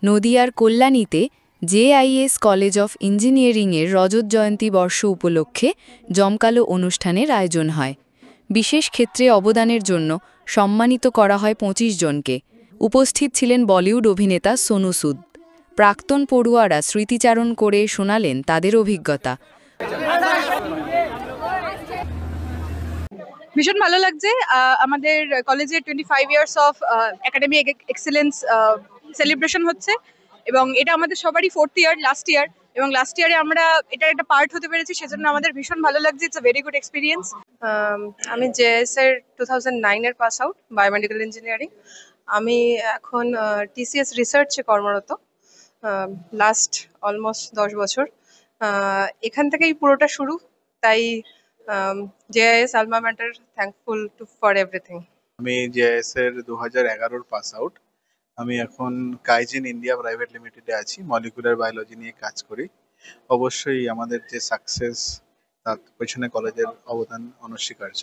নদিয়ার কল্যাণীতে JIS college of ইঞ্জিনিয়ারিংয়ের রজত জয়ন্তী বর্ষ উপলক্ষে জমকালো অনুষ্ঠানের আয়োজন হয়। বিশেষ ক্ষেত্রে অবদানের জন্য সম্মানিত করা হয় ২৫ জনকে। উপস্থিত ছিলেন বলিউড অভিনেতা সোনু সুদ। প্রাক্তন পড়ুয়ারা স্মৃতিচারণ করে শোনালেন তাদের অভিজ্ঞতা। ভীষণ ভালো লাগছে। আমাদের কলেজের 25 years of academic excellence celebration হচ্ছে এবং এটা আমাদের সবারই 4th ইয়ার, লাস্ট ইয়ার, এবং লাস্ট ইয়ারে আমরা এটার একটা পার্ট হতে পেরেছি, সেজন্য আমাদের ভীষণ ভালো লাগছে। It's a very good experience. আমি জেএস এর 2009 এর পাস আউট, বায়োমেডিক্যাল ইঞ্জিনিয়ারিং। আমি এখন টিসিএস রিসার্চে কর্মরত লাস্ট অলমোস্ট 10 বছর। এখান থেকেই পুরোটা শুরু, তাই JIS Alma matter thankful to for everything. আমি জেআইএস এর 2011 পাস আউট। আমি এখন কাইজিন ইন্ডিয়া প্রাইভেট লিমিটেডে আছি, মলিকুলার বায়োলজি নিয়ে কাজ করি। অবশ্যই আমাদের যে সাকসেস তার পেছনে কলেজের অবদান অনস্বীকার্য।